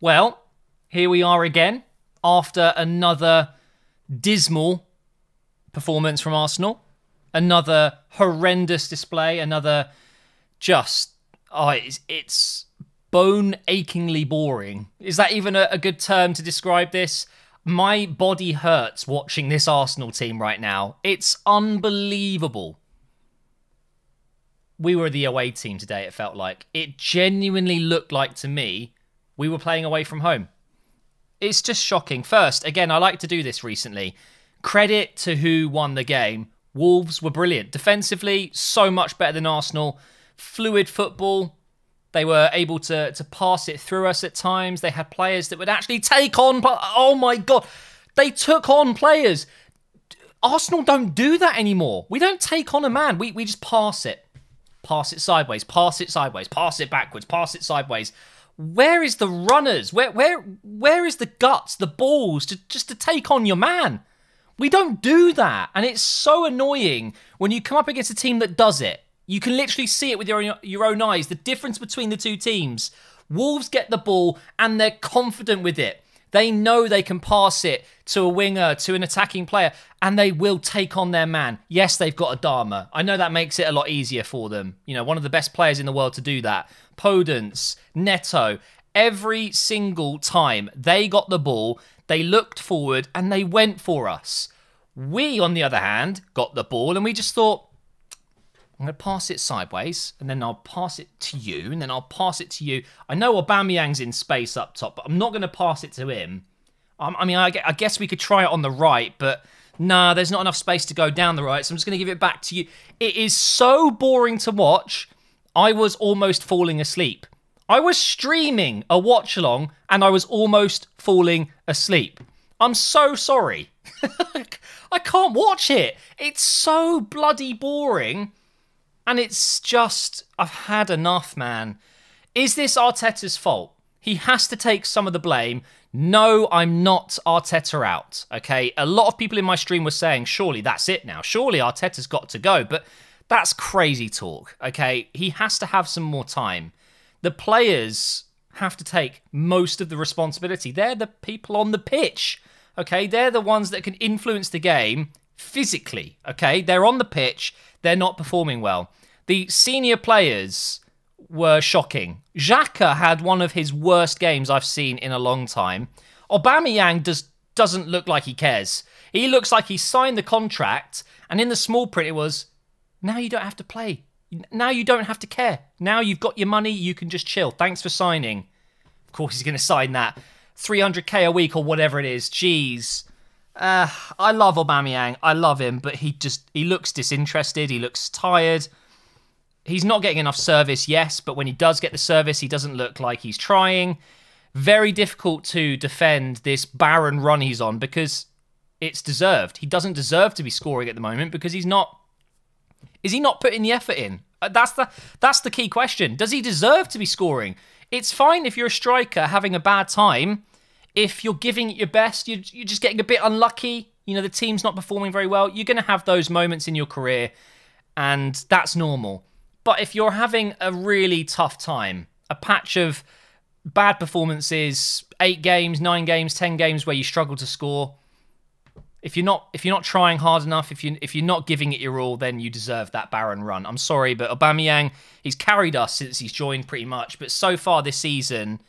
Well, here we are again after another dismal performance from Arsenal. Another horrendous display. Another just, it's bone-achingly boring. Is that even a good term to describe this? My body hurts watching this Arsenal team right now. It's unbelievable. We were the away team today, it felt like. It genuinely looked like to me we were playing away from home. It's just shocking. First, again, I like to do this recently. Credit to who won the game. Wolves were brilliant. Defensively, so much better than Arsenal. Fluid football. They were able to pass it through us at times. They had players that would actually take on... Oh my God. They took on players. Arsenal don't do that anymore. We don't take on a man. We just pass it. Pass it sideways. Pass it sideways. Pass it backwards. Pass it sideways. Where is the runners? Where is the guts, the balls to take on your man? We don't do that. And it's so annoying when you come up against a team that does it. You can literally see it with your own eyes. The difference between the two teams. Wolves get the ball and they're confident with it. They know they can pass it to a winger, to an attacking player, and they will take on their man. Yes, they've got Adama. I know that makes it a lot easier for them. You know, one of the best players in the world to do that. Podence, Neto, every single time they got the ball, they looked forward and they went for us. We, on the other hand, got the ball and we just thought, I'm going to pass it sideways, and then I'll pass it to you, and then I'll pass it to you. I know Aubameyang's in space up top, but I'm not going to pass it to him. I guess we could try it on the right, but nah, there's not enough space to go down the right, so I'm just going to give it back to you. It is so boring to watch, I was almost falling asleep. I was streaming a watch-along, and I was almost falling asleep. I'm so sorry. I can't watch it. It's so bloody boring. And it's just, I've had enough, man. Is this Arteta's fault? He has to take some of the blame. No, I'm not Arteta out, okay? A lot of people in my stream were saying, surely that's it now. Surely Arteta's got to go. But that's crazy talk, okay? He has to have some more time. The players have to take most of the responsibility. They're the people on the pitch, okay? They're the ones that can influence the game physically, okay? They're on the pitch. They're not performing well. The senior players were shocking. Xhaka had one of his worst games I've seen in a long time. Aubameyang doesn't look like he cares. He looks like he signed the contract, and in the small print it was, now you don't have to play. Now you don't have to care. Now you've got your money, you can just chill. Thanks for signing. Of course he's going to sign that 300k a week or whatever it is. Jeez. I love Aubameyang. I love him, but he looks disinterested. He looks tired. He's not getting enough service, yes, but when he does get the service, he doesn't look like he's trying. Very difficult to defend this barren run he's on because it's deserved. He doesn't deserve to be scoring at the moment because he's not... Is he not putting the effort in? That's the key question. Does he deserve to be scoring? It's fine if you're a striker having a bad time. If you're giving it your best, you're just getting a bit unlucky. You know, the team's not performing very well. You're going to have those moments in your career, and that's normal. But if you're having a really tough time, a patch of bad performances, 8 games, 9 games, 10 games where you struggle to score, if you're not trying hard enough, if you're not giving it your all, then you deserve that barren run. I'm sorry, but Aubameyang, he's carried us since he's joined pretty much. But so far this season,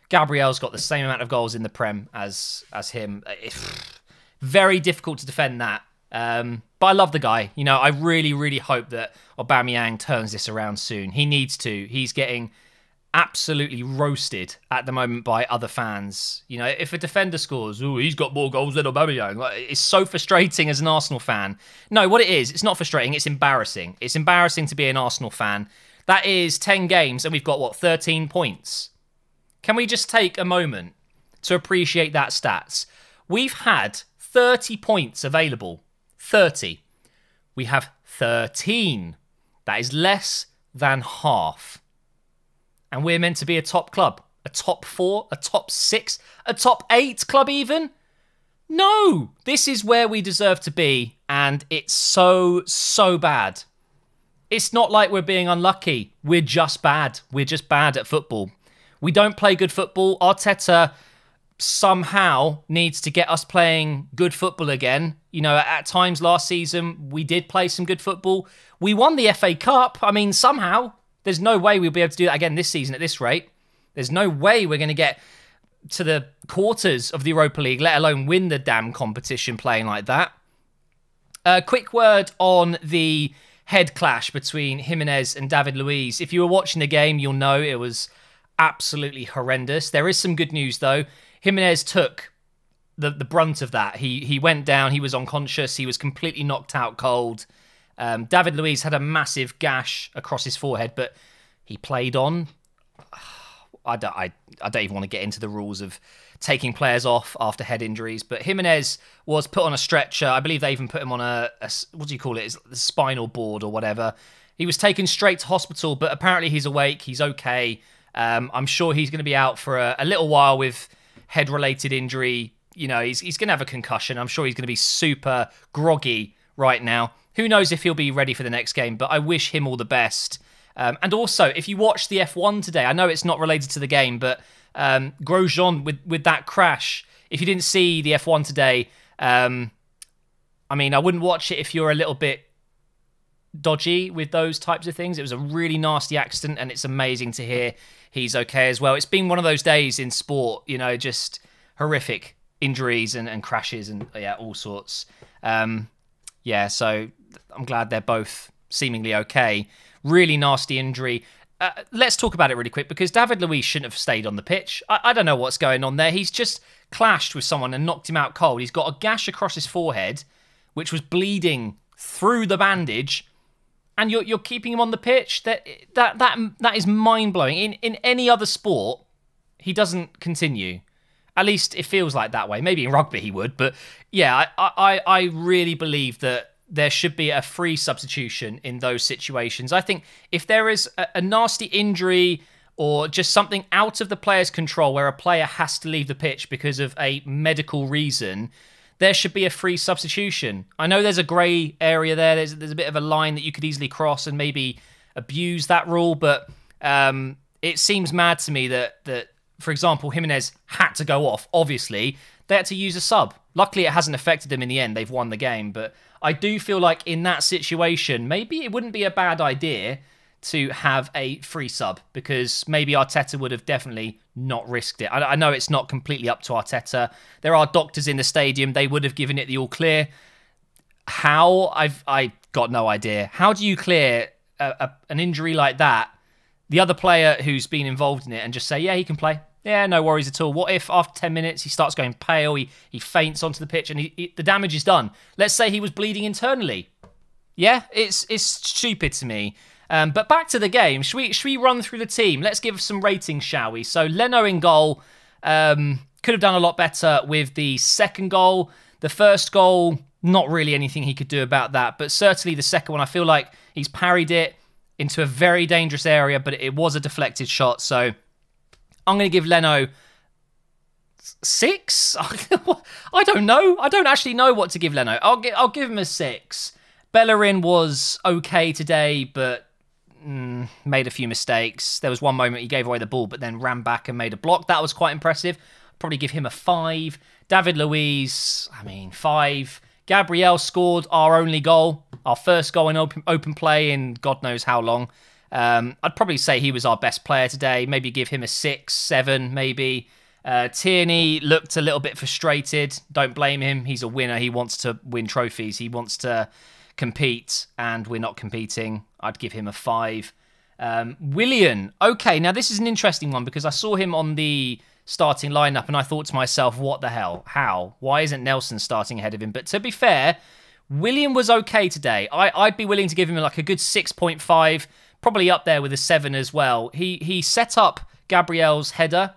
Gabriel's got the same amount of goals in the Prem as him. It's very difficult to defend that. But I love the guy. You know, I really, really hope that Aubameyang turns this around soon. He needs to. He's getting absolutely roasted at the moment by other fans. You know, if a defender scores, oh, he's got more goals than Aubameyang. Like, it's so frustrating as an Arsenal fan. No, what it is, it's not frustrating. It's embarrassing. It's embarrassing to be an Arsenal fan. That is 10 games and we've got, what, 13 points? Can we just take a moment to appreciate that stats? We've had 30 points available. 30. We have 13. That is less than half. And we're meant to be a top club. A top 4, a top 6, a top 8 club even? No! This is where we deserve to be, and it's so, so bad. It's not like we're being unlucky. We're just bad. We're just bad at football. We don't play good football. Arteta somehow needs to get us playing good football again. You know, at times last season, we did play some good football. We won the FA Cup. I mean, somehow, there's no way we'll be able to do that again this season at this rate. There's no way we're going to get to the quarters of the Europa League, let alone win the damn competition playing like that. Quick word on the head clash between Jimenez and David Luiz. If you were watching the game, you'll know it was absolutely horrendous. There is some good news, though. Jimenez took the brunt of that. He went down, he was unconscious, he was completely knocked out cold. David Luiz had a massive gash across his forehead, but he played on. I don't even want to get into the rules of taking players off after head injuries, but Jimenez was put on a stretcher. I believe they even put him on a what do you call it? It's the spinal board or whatever. He was taken straight to hospital, but apparently he's awake. He's okay. I'm sure he's going to be out for a little while with head-related injury. You know, he's going to have a concussion. I'm sure he's going to be super groggy right now. Who knows if he'll be ready for the next game, but I wish him all the best. And also, if you watch the F1 today, I know it's not related to the game, but Grosjean with that crash, if you didn't see the F1 today, I mean, I wouldn't watch it if you're a little bit dodgy with those types of things. It was a really nasty accident, and it's amazing to hear he's okay as well. It's been one of those days in sport, you know, just horrific injuries and crashes and all sorts. So I'm glad they're both seemingly okay. Really nasty injury. Let's talk about it really quick, because David Luiz shouldn't have stayed on the pitch. I don't know what's going on there. He's just clashed with someone and knocked him out cold. He's got a gash across his forehead, which was bleeding through the bandage, and you're keeping him on the pitch. That is mind-blowing. In any other sport, he doesn't continue. At least it feels like that way. Maybe in rugby he would, but yeah, I really believe that there should be a free substitution in those situations. I think if there is a nasty injury or just something out of the player's control where a player has to leave the pitch because of a medical reason, there should be a free substitution. I know there's a grey area there. There's a bit of a line that you could easily cross and maybe abuse that rule, but it seems mad to me that for example, Jimenez had to go off. Obviously, they had to use a sub. Luckily, it hasn't affected them in the end. They've won the game, but I do feel like in that situation, maybe it wouldn't be a bad idea to have a free sub, because maybe Arteta would have definitely not risked it. I know it's not completely up to Arteta. There are doctors in the stadium. They would have given it the all clear. How? I got no idea. How do you clear an injury like that, the other player who's been involved in it, and just say, yeah, he can play? Yeah, no worries at all. What if after 10 minutes he starts going pale, he faints onto the pitch, and the damage is done? Let's say he was bleeding internally. Yeah, it's stupid to me. But back to the game. Should we run through the team? Let's give some ratings, shall we? So Leno in goal. Could have done a lot better with the second goal. The first goal, not really anything he could do about that. But certainly the second one, I feel like he's parried it into a very dangerous area, but it was a deflected shot. So I'm going to give Leno 6. I don't know. I don't actually know what to give Leno. I'll give him a 6. Bellerin was okay today, but made a few mistakes. There was one moment he gave away the ball, but then ran back and made a block. That was quite impressive. Probably give him a 5. David Luiz, 5. Gabriel scored our only goal, our first goal in open play in God knows how long. I'd probably say he was our best player today. Maybe give him a 6, 7, maybe. Tierney looked a little bit frustrated. Don't blame him. He's a winner. He wants to win trophies. He wants to compete, and we're not competing. I'd give him a 5. Willian. Okay, now this is an interesting one, because I saw him on the starting lineup and I thought to myself, what the hell? How? Why isn't Nelson starting ahead of him? But to be fair, Willian was okay today. I'd be willing to give him like a good 6.5, probably up there with a 7 as well. He set up Gabriel's header,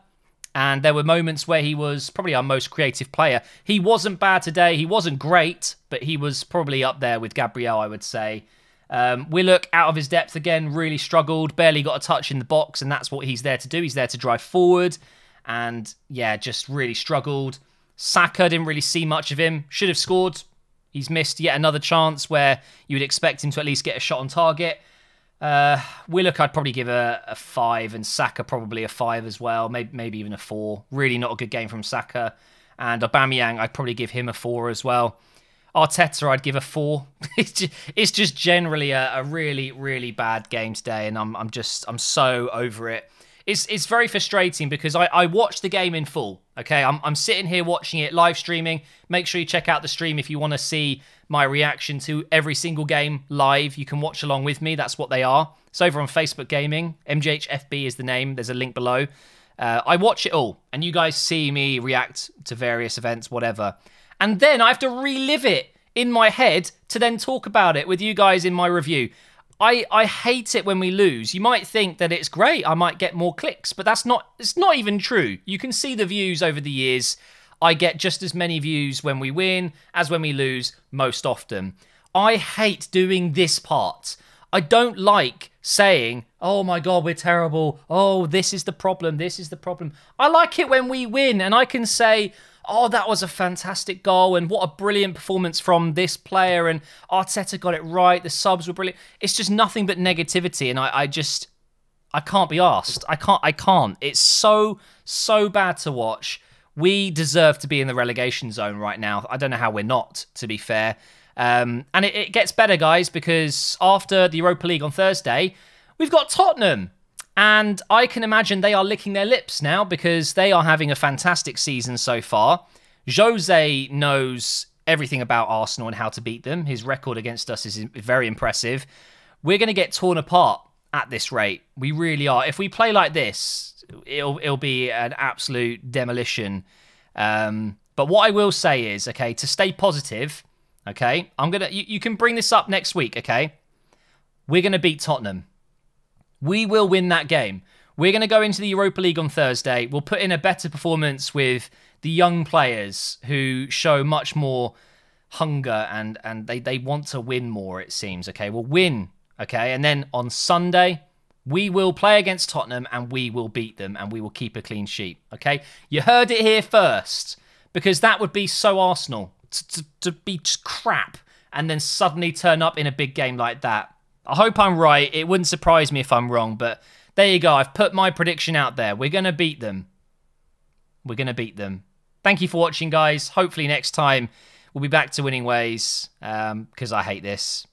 and there were moments where he was probably our most creative player. He wasn't bad today. He wasn't great, but he was probably up there with Gabriel, I would say. Willock, out of his depth again, really struggled. Barely got a touch in the box, and that's what he's there to do. He's there to drive forward. And, yeah, just really struggled. Saka, didn't really see much of him. Should have scored. He's missed yet another chance where you would expect him to at least get a shot on target. Willock, I'd probably give a 5, and Saka probably a 5 as well, maybe even a 4. Really not a good game from Saka. And Aubameyang, I'd probably give him a 4 as well. Arteta, I'd give a 4. It's just generally a really, really bad game today, and I'm so over it. It's very frustrating because I watched the game in full. Okay, I'm sitting here watching it live streaming. Make sure you check out the stream if you want to see my reaction to every single game live. You can watch along with me. That's what they are. It's over on Facebook Gaming. MGHFB is the name. There's a link below. I watch it all, and you guys see me react to various events, whatever. And then I have to relive it in my head to then talk about it with you guys in my review. I hate it when we lose. You might think that it's great. I might get more clicks, but it's not even true. You can see the views over the years. I get just as many views when we win as when we lose most often. I hate doing this part. I don't like saying, oh my God, we're terrible. Oh, this is the problem. This is the problem. I like it when we win and I can say, oh, that was a fantastic goal and what a brilliant performance from this player and Arteta got it right. The subs were brilliant. It's just nothing but negativity and I can't be arsed. I can't. It's so bad to watch. We deserve to be in the relegation zone right now. I don't know how we're not, to be fair. And it gets better, guys, because after the Europa League on Thursday, we've got Tottenham. And I can imagine they are licking their lips now because they are having a fantastic season so far. Jose knows everything about Arsenal and how to beat them. His record against us is very impressive. We're going to get torn apart at this rate. We really are. If we play like this, it'll be an absolute demolition. But what I will say is, okay, to stay positive, okay, you can bring this up next week, okay? We're going to beat Tottenham. We will win that game. We're going to go into the Europa League on Thursday. We'll put in a better performance with the young players who show much more hunger and they want to win more, it seems. Okay, we'll win. Okay, and then on Sunday, we will play against Tottenham and we will beat them and we will keep a clean sheet. Okay, you heard it here first because that would be so Arsenal to be just crap and then suddenly turn up in a big game like that. I hope I'm right. It wouldn't surprise me if I'm wrong, but there you go. I've put my prediction out there. We're going to beat them. We're going to beat them. Thank you for watching, guys. Hopefully next time we'll be back to winning ways because I hate this.